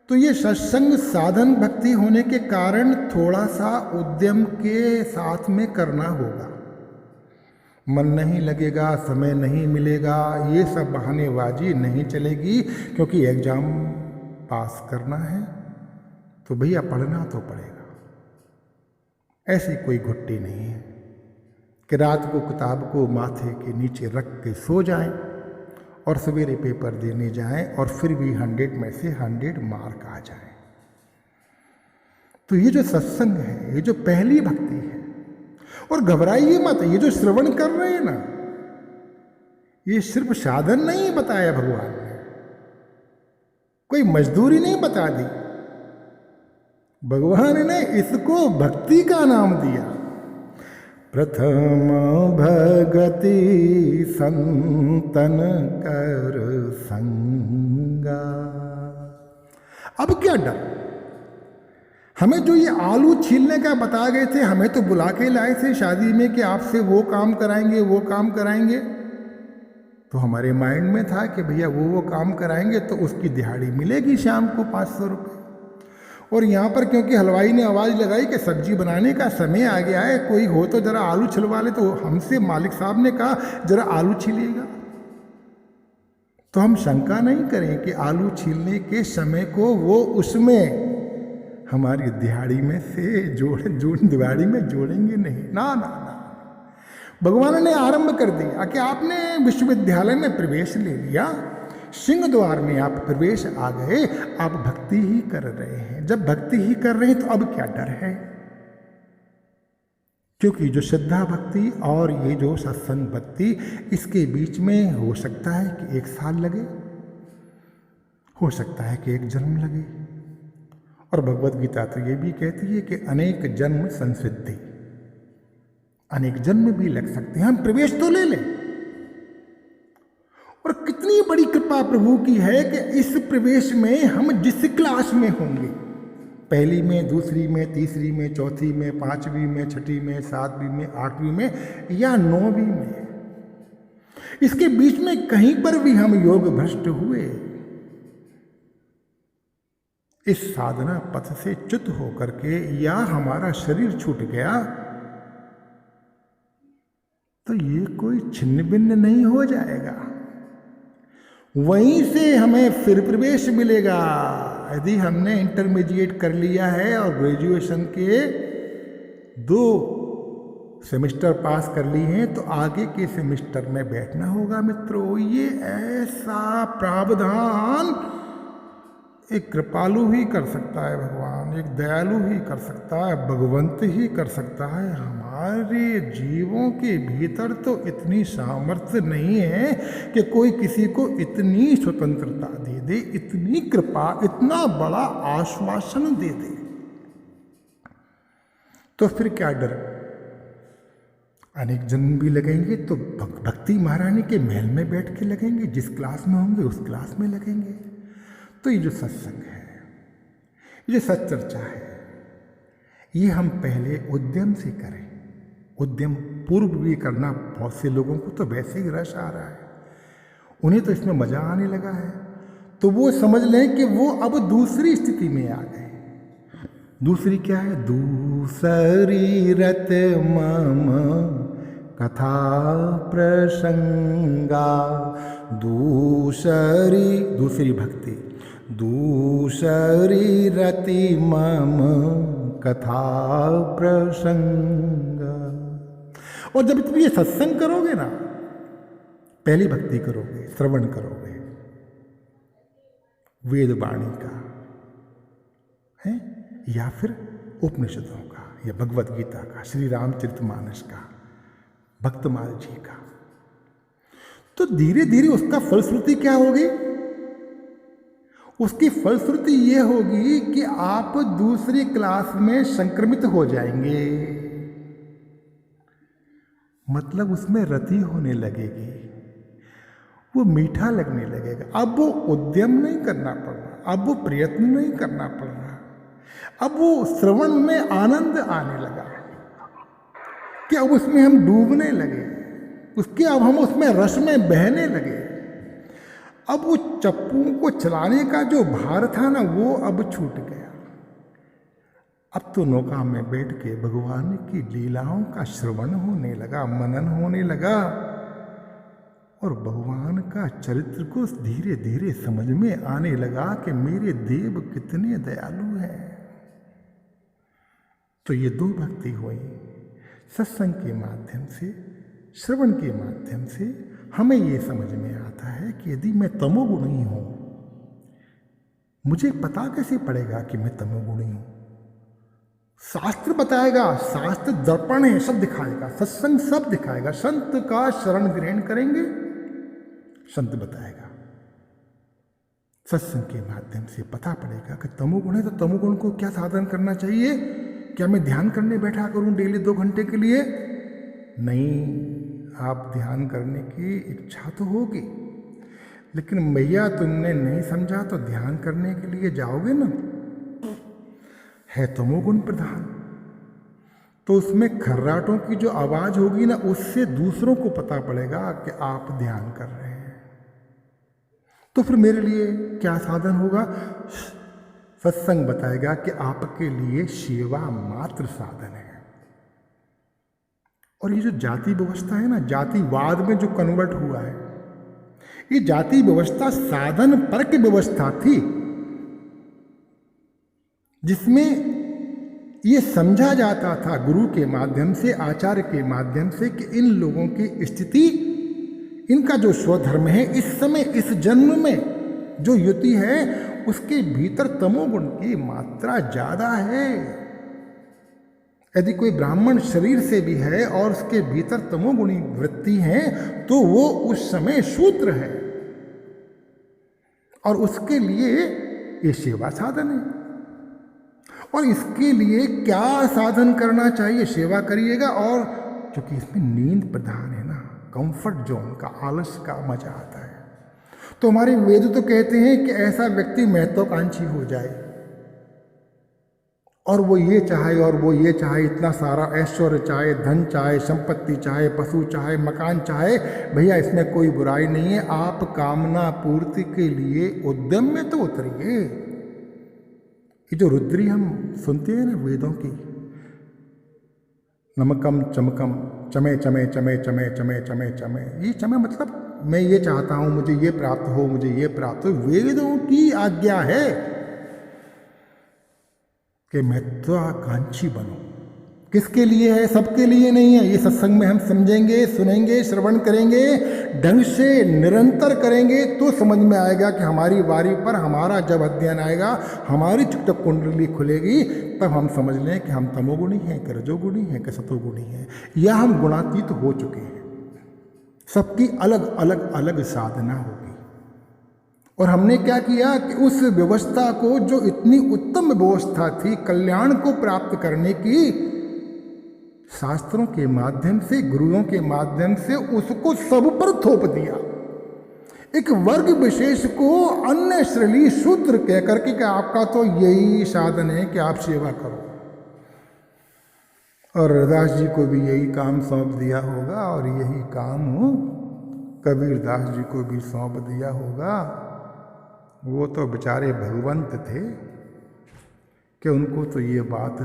तो ये सत्संग साधन भक्ति होने के कारण थोड़ा सा उद्यम के साथ में करना होगा। मन नहीं लगेगा, समय नहीं मिलेगा, ये सब बहानेबाजी नहीं चलेगी, क्योंकि एग्जाम पास करना है तो भैया पढ़ना तो पड़ेगा। ऐसी कोई घुट्टी नहीं है कि रात को किताब को माथे के नीचे रख के सो जाएं और सवेरे पेपर देने जाएं और फिर भी 100 में से 100 मार्क आ जाएं। तो ये जो सत्संग है, ये जो पहली भक्ति है, और घबराइए मत, ये जो श्रवण कर रहे हैं ना, ये सिर्फ साधन नहीं बताया भगवान ने, कोई मजदूरी नहीं बता दी। भगवान ने इसको भक्ति का नाम दिया। प्रथम भगति संतन कर संगा। अब क्या डर, हमें जो ये आलू छीलने का बता गए थे, हमें तो बुला के लाए थे शादी में कि आपसे वो काम कराएंगे, वो काम कराएंगे। तो हमारे माइंड में था कि भैया वो काम कराएंगे तो उसकी दिहाड़ी मिलेगी शाम को 500 रुपये। और यहाँ पर क्योंकि हलवाई ने आवाज़ लगाई कि सब्जी बनाने का समय आ गया है, कोई हो तो ज़रा आलू छिलवा ले, तो हमसे मालिक साहब ने कहा ज़रा आलू छीलिएगा। तो हम शंका नहीं करें कि आलू छीलने के समय को वो उसमें हमारी दिहाड़ी में से दिहाड़ी में जोड़ेंगे नहीं। ना ना ना, भगवान ने आरंभ कर दिया कि आपने विश्वविद्यालय में प्रवेश ले लिया, सिंह द्वार में आप प्रवेश आ गए, आप भक्ति ही कर रहे हैं। जब भक्ति ही कर रहे हैं तो अब क्या डर है? क्योंकि जो श्रद्धा भक्ति और ये जो सत्संग भक्ति, इसके बीच में हो सकता है कि 1 साल लगे, हो सकता है कि 1 जन्म लगे। और भगवत गीता तो ये भी कहती है कि अनेक जन्म संसिद्धि, अनेक जन्म भी लग सकते हैं। हम प्रवेश तो ले लें। और कितनी बड़ी कृपा प्रभु की है कि इस प्रवेश में हम जिस क्लास में होंगे, पहली में, दूसरी में, तीसरी में, चौथी में, 5वीं में, 6ठी में, 7वीं में, 8वीं में या 9वीं में, इसके बीच में कहीं पर भी हम योग भ्रष्ट हुए, इस साधना पथ से च्युत होकर के या हमारा शरीर छूट गया, तो ये कोई छिन्न भिन्न नहीं हो जाएगा। वहीं से हमें फिर प्रवेश मिलेगा। यदि हमने इंटरमीडिएट कर लिया है और ग्रेजुएशन के 2 सेमेस्टर पास कर लिए हैं, तो आगे के सेमेस्टर में बैठना होगा मित्रों। ये ऐसा प्रावधान एक कृपालु ही कर सकता है भगवान, एक दयालु ही कर सकता है, भगवंत ही कर सकता है। हमारे जीवों के भीतर तो इतनी सामर्थ्य नहीं है कि कोई किसी को इतनी स्वतंत्रता दे दे, इतनी कृपा, इतना बड़ा आश्वासन दे दे। तो फिर क्या डर? अनेक जन्म भी लगेंगे तो भक्ति महारानी के महल में बैठ के लगेंगे, जिस क्लास में होंगे उस क्लास में लगेंगे। तो ये जो सत्संग है, ये जो सच्चर्चा है, ये हम पहले उद्यम से करें। उद्यम पूर्व भी करना, बहुत से लोगों को तो वैसे ही रस आ रहा है, उन्हें तो इसमें मजा आने लगा है, तो वो समझ लें कि वो अब दूसरी स्थिति में आ गए। दूसरी क्या है? दूसरी रत मम कथा प्रसंगा, दूसरी भक्ति, दूसरी रति मम कथा प्रसंग। और जब तुम ये सत्संग करोगे ना, पहली भक्ति करोगे, श्रवण करोगे वेद वाणी का है, या फिर उपनिषदों का, या भगवत गीता का, श्री रामचरितमानस का, भक्तमाल जी का, तो धीरे धीरे उसका फलश्रुति क्या होगी? उसकी फलश्रुति ये होगी कि आप दूसरी क्लास में संक्रमित हो जाएंगे। मतलब उसमें रति होने लगेगी, वो मीठा लगने लगेगा। अब वो उद्यम नहीं करना पड़ रहा, अब वो प्रयत्न नहीं करना पड़ रहा, अब वो श्रवण में आनंद आने लगा कि अब उसमें हम डूबने लगे, उसके अब हम उसमें रस में बहने लगे। अब वो चप्पू को चलाने का जो भार था ना, वो अब छूट गया। अब तो नौका में बैठ के भगवान की लीलाओं का श्रवण होने लगा, मनन होने लगा, और भगवान का चरित्र को धीरे धीरे समझ में आने लगा कि मेरे देव कितने दयालु हैं। तो ये 2 भक्ति हुई, सत्संग के माध्यम से, श्रवण के माध्यम से हमें ये समझ में आता है कि यदि मैं तमोगुणी हूं, मुझे पता कैसे पड़ेगा कि मैं तमोगुणी हूं? शास्त्र बताएगा, शास्त्र दर्पण है, सब दिखाएगा, सत्संग सब दिखाएगा। संत का शरण ग्रहण करेंगे, संत बताएगा। सत्संग के माध्यम से पता पड़ेगा कि तमोगुण है, तो तमोगुण को क्या साधन करना चाहिए? क्या मैं ध्यान करने बैठा करूं डेली 2 घंटे के लिए? नहीं, आप ध्यान करने की इच्छा तो होगी, लेकिन भैया तुमने नहीं समझा तो ध्यान करने के लिए जाओगे ना, है तमोगुण प्रधान, तो उसमें खर्राटों की जो आवाज होगी ना, उससे दूसरों को पता पड़ेगा कि आप ध्यान कर रहे हैं। तो फिर मेरे लिए क्या साधन होगा? सत्संग बताएगा कि आपके लिए सेवा मात्र साधन है। और ये जो जाति व्यवस्था है ना, जातिवाद में जो कन्वर्ट हुआ है, ये जाति व्यवस्था साधन परक व्यवस्था थी, जिसमें ये समझा जाता था गुरु के माध्यम से, आचार्य के माध्यम से, कि इन लोगों की स्थिति, इनका जो स्वधर्म है, इस समय इस जन्म में जो युति है उसके भीतर तमोगुण की मात्रा ज्यादा है। यदि कोई ब्राह्मण शरीर से भी है और उसके भीतर तमोगुणी वृत्ति है तो वो उस समय शूद्र है, और उसके लिए ये सेवा साधन है। और इसके लिए क्या साधन करना चाहिए? सेवा करिएगा। और क्योंकि इसमें नींद प्रधान है ना, कंफर्ट जोन का, आलस का मजा आता है, तो हमारे वेद तो कहते हैं कि ऐसा व्यक्ति महत्वाकांक्षी हो जाए और वो ये चाहे और वो ये चाहे, इतना सारा ऐश्वर्य चाहे, धन चाहे, संपत्ति चाहे, पशु चाहे, मकान चाहे, भैया इसमें कोई बुराई नहीं है। आप कामना पूर्ति के लिए उद्यम में तो उतरिए। ये जो रुद्री हम सुनते हैं ना वेदों की, नमकम चमकम चमे चमे चमे चमे चमे चमे चमे, ये चमे मतलब मैं ये चाहता हूं, मुझे ये प्राप्त हो, मुझे ये प्राप्त हो। वेदों की आज्ञा है कि महत्वाकांक्षी बनो। किसके लिए है? सबके लिए नहीं है। ये सत्संग में हम समझेंगे, सुनेंगे, श्रवण करेंगे, ढंग से निरंतर करेंगे तो समझ में आएगा कि हमारी बारी पर हमारा जब अध्ययन आएगा, हमारी चित्त कुंडली खुलेगी, तब हम समझ लें कि हम तमोगुणी हैं, कि रजोगुणी हैं, कि सतोगुणी हैं, या हम गुणातीत हो चुके हैं। सबकी अलग अलग अलग साधना होगी। और हमने क्या किया कि उस व्यवस्था को, जो इतनी उत्तम व्यवस्था थी कल्याण को प्राप्त करने की, शास्त्रों के माध्यम से, गुरुओं के माध्यम से उसको सब पर थोप दिया। एक वर्ग विशेष को अन्य श्रेणी शूद्र कह करके कि आपका तो यही साधन है कि आप सेवा करो। और रविदास जी को भी यही काम सौंप दिया होगा, और यही काम कबीरदास जी को भी सौंप दिया होगा। वो तो बेचारे भगवंत थे कि उनको तो ये बात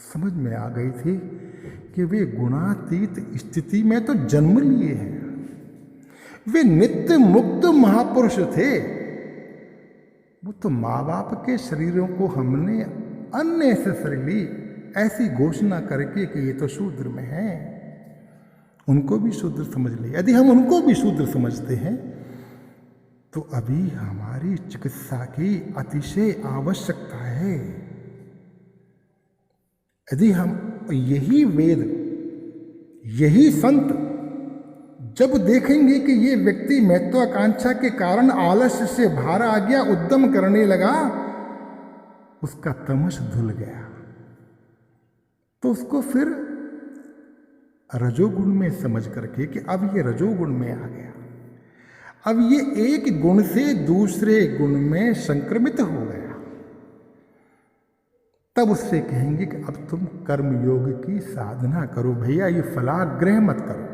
समझ में आ गई थी कि वे गुणातीत स्थिति में तो जन्म लिए हैं। वे नित्य मुक्त महापुरुष थे। वो तो माँ बाप के शरीरों को हमने अननेसेसरीली ऐसी घोषणा करके कि ये तो शूद्र में है, उनको भी शूद्र समझ लिया। यदि हम उनको भी शूद्र समझते हैं तो अभी हमारी चिकित्सा की अतिशय आवश्यकता है। यदि हम यही वेद, यही संत जब देखेंगे कि ये व्यक्ति महत्वाकांक्षा के कारण आलस्य से बाहर आ गया, उद्यम करने लगा, उसका तमस धुल गया, तो उसको फिर रजोगुण में समझ करके कि अब ये रजोगुण में आ गया, अब ये एक गुण से दूसरे गुण में संक्रमित हो गया, तब उससे कहेंगे कि अब तुम कर्मयोग की साधना करो। भैया ये फलाग्रह मत करो,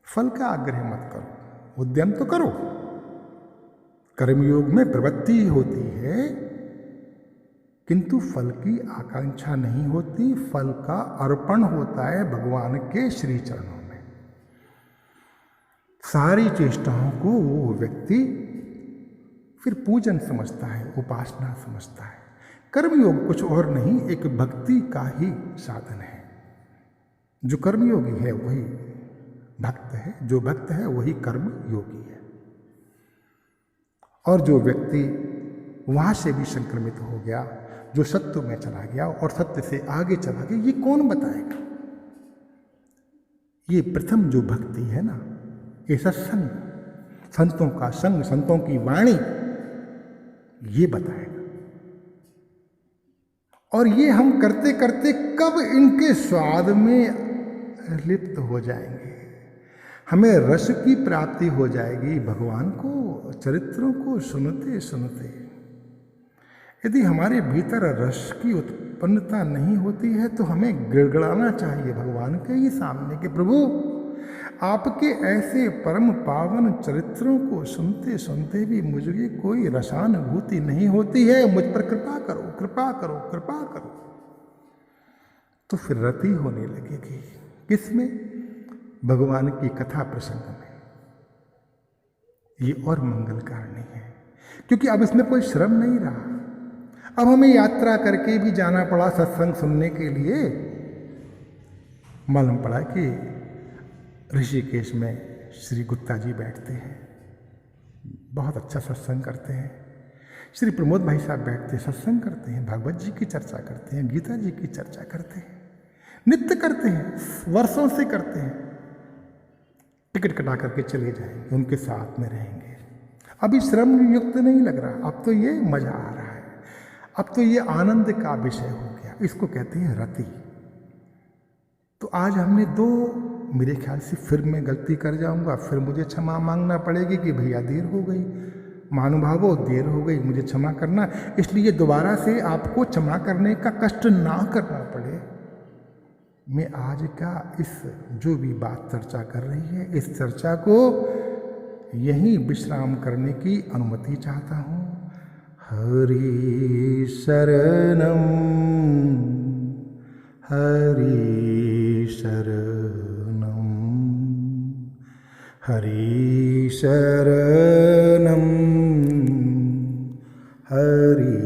फल का आग्रह मत करो, उद्यम तो करो। कर्मयोग में प्रवृत्ति होती है किंतु फल की आकांक्षा नहीं होती, फल का अर्पण होता है भगवान के श्री चरणों में। सारी चेष्टाओं को वो व्यक्ति फिर पूजन समझता है, उपासना समझता है। कर्मयोग कुछ और नहीं, एक भक्ति का ही साधन है। जो कर्मयोगी है वही भक्त है, जो भक्त है वही कर्म योगी है। और जो व्यक्ति वहां से भी संक्रमित हो गया, जो सत्य में चला गया और सत्य से आगे चला गया, ये कौन बताएगा? ये प्रथम जो भक्ति है ना, ये सत्संग, संतों का संग, संतों की वाणी, ये बताएगा। और ये हम करते करते कब इनके स्वाद में लिप्त हो जाएंगे, हमें रस की प्राप्ति हो जाएगी भगवान को, चरित्रों को सुनते सुनते। यदि हमारे भीतर रस की उत्पन्नता नहीं होती है तो हमें गिड़गिड़ाना चाहिए भगवान के ही सामने कि प्रभु आपके ऐसे परम पावन चरित्रों को सुनते सुनते भी मुझे कोई रसानुभूति नहीं होती है। मुझ पर कृपा करो, कृपा करो, कृपा करो। तो फिर रति होने लगेगी। किसमें? भगवान की कथा प्रसंग में। ये और मंगलकारणी है, क्योंकि अब इसमें कोई श्रम नहीं रहा। अब हमें यात्रा करके भी जाना पड़ा सत्संग सुनने के लिए। मालूम पड़ा कि ऋषिकेश में श्री गुप्ता जी बैठते हैं, बहुत अच्छा सत्संग करते हैं। श्री प्रमोद भाई साहब बैठते सत्संग करते हैं, भागवत जी की चर्चा करते हैं, गीता जी की चर्चा करते हैं, नित्य करते हैं, वर्षों से करते हैं। टिकट कटा करके चले जाएंगे, उनके साथ में रहेंगे। अभी श्रम युक्त नहीं लग रहा, अब तो ये मजा आ रहा है, अब तो ये आनंद का विषय हो गया। इसको कहते हैं रति। तो आज हमने दो, मेरे ख्याल से फिर मैं गलती कर जाऊंगा, फिर मुझे क्षमा मांगना पड़ेगी कि भैया देर हो गई, महानुभावों देर हो गई, मुझे क्षमा करना। इसलिए दोबारा से आपको क्षमा करने का कष्ट ना करना पड़े, मैं आज का इस जो भी बात चर्चा कर रही है, इस चर्चा को यहीं विश्राम करने की अनुमति चाहता हूँ। हरि शरणम, हरि शरणम, हरि शरणम, हरि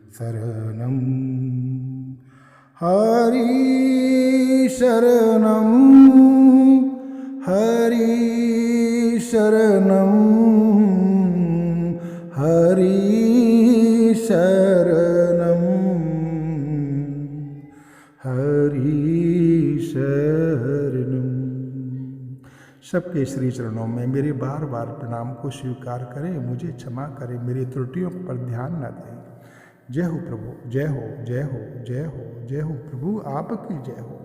शरणम, हरि शरणम, हरि शरणम, हरि शरणम, हरि शरणम। सबके श्री चरणों में मेरे बार बार प्रणाम को स्वीकार करें, मुझे क्षमा करें, मेरी त्रुटियों पर ध्यान न दें। जय हो प्रभु, जय हो, जय हो, जय हो, जय हो प्रभु, आपकी जय हो।